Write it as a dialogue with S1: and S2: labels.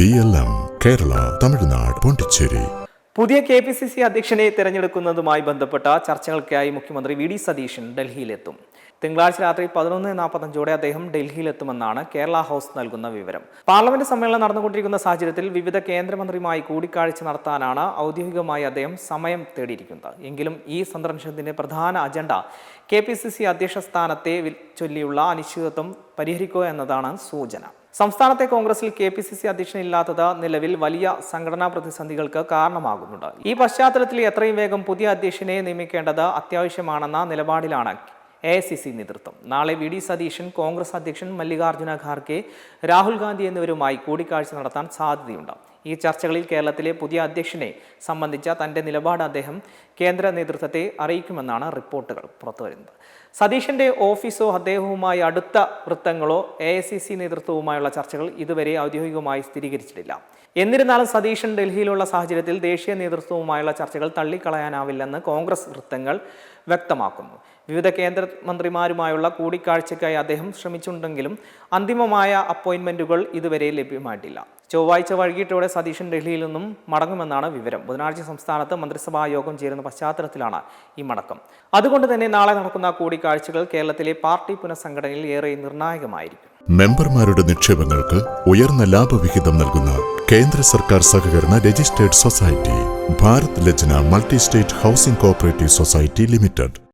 S1: BLM, Kerala, Tamil Nadu, Pondicherry.
S2: പുതിയ KPCC അധ്യക്ഷനെ തിരഞ്ഞെടുക്കുന്നതുമായി ബന്ധപ്പെട്ട ചർച്ചകൾക്കായി മുഖ്യമന്ത്രി വി ഡി സതീശൻ ഡൽഹിയിലെത്തും. തിങ്കളാഴ്ച രാത്രി 11:45 അദ്ദേഹം ഡൽഹിയിലെത്തുമെന്നാണ് കേരള ഹൗസ് നൽകുന്ന വിവരം. പാർലമെന്റ് സമ്മേളനം നടന്നുകൊണ്ടിരിക്കുന്ന സാഹചര്യത്തിൽ വിവിധ കേന്ദ്രമന്ത്രിയുമായി കൂടിക്കാഴ്ച നടത്താനാണ് ഔദ്യോഗികമായി അദ്ദേഹം സമയം തേടിയിരിക്കുന്നത്. എങ്കിലും ഈ സന്ദർശനത്തിന്റെ പ്രധാന അജണ്ട KPCC അധ്യക്ഷ സ്ഥാനത്തെ ചൊല്ലിയുള്ള അനിശ്ചിതത്വം പരിഹരിക്കുക എന്നതാണ് സൂചന. സംസ്ഥാനത്തെ കോൺഗ്രസിൽ KPCC അധ്യക്ഷനില്ലാത്തത് നിലവിൽ വലിയ സംഘടനാ പ്രതിസന്ധികൾക്ക് കാരണമാകുന്നുണ്ട്. ഈ പശ്ചാത്തലത്തിൽ എത്രയും വേഗം പുതിയ അധ്യക്ഷനെ നിയമിക്കേണ്ടത് അത്യാവശ്യമാണെന്ന നിലപാടിലാണ് AICC നേതൃത്വം. നാളെ വി ഡി സതീശൻ, കോൺഗ്രസ് അധ്യക്ഷൻ മല്ലികാർജ്ജുന ഖാർഗെ, രാഹുൽ ഗാന്ധി എന്നിവരുമായി കൂടിക്കാഴ്ച നടത്താൻ സാധ്യതയുണ്ട്. ഈ ചർച്ചകളിൽ കേരളത്തിലെ പുതിയ അധ്യക്ഷനെ സംബന്ധിച്ച തന്റെ നിലപാട് അദ്ദേഹം കേന്ദ്ര നേതൃത്വത്തെ അറിയിക്കുമെന്നാണ് റിപ്പോർട്ടുകൾ പുറത്തുവരുന്നത്. സതീശന്റെ ഓഫീസോ അദ്ദേഹവുമായി അടുത്ത വൃത്തങ്ങളോ AICC നേതൃത്വവുമായുള്ള ചർച്ചകൾ ഇതുവരെ ഔദ്യോഗികമായി സ്ഥിരീകരിച്ചിട്ടില്ല. എന്നിരുന്നാലും സതീശൻ ഡൽഹിയിലുള്ള സാഹചര്യത്തിൽ ദേശീയ നേതൃത്വവുമായുള്ള ചർച്ചകൾ തള്ളിക്കളയാനാവില്ലെന്ന് കോൺഗ്രസ് വൃത്തങ്ങൾ വ്യക്തമാക്കുന്നു. വിവിധ കേന്ദ്രമന്ത്രിമാരുമായുള്ള കൂടിക്കാഴ്ചയ്ക്കായി അദ്ദേഹം ശ്രമിച്ചിട്ടുണ്ടെങ്കിലും അന്തിമമായ അപ്പോയിന്റ്മെന്റുകൾ ഇതുവരെ ലഭ്യമായിട്ടില്ല. ചൊവ്വാഴ്ച വൈകിട്ടോടെ സതീശൻ ഡൽഹിയിൽ നിന്നും മടങ്ങുമെന്നാണ് വിവരം. ബുധനാഴ്ച സംസ്ഥാനത്ത് മന്ത്രിസഭാ യോഗം ചേരുന്ന പശ്ചാത്തലത്തിലാണ് ഈ മടക്കം. അതുകൊണ്ട് തന്നെ നാളെ നടക്കുന്ന കൂടിക്കാഴ്ചകൾ കേരളത്തിലെ പാർട്ടി പുനഃസംഘടനയിൽ ഏറെ നിർണായകമായിരിക്കും.
S1: മെമ്പർമാരുടെ നിക്ഷേപങ്ങൾക്ക് ഉയർന്ന ലാഭവിഹിതം നൽകുന്ന കേന്ദ്ര സർക്കാർ സഹകരണ registered society Bharat Lajna multi state housing cooperative society limited.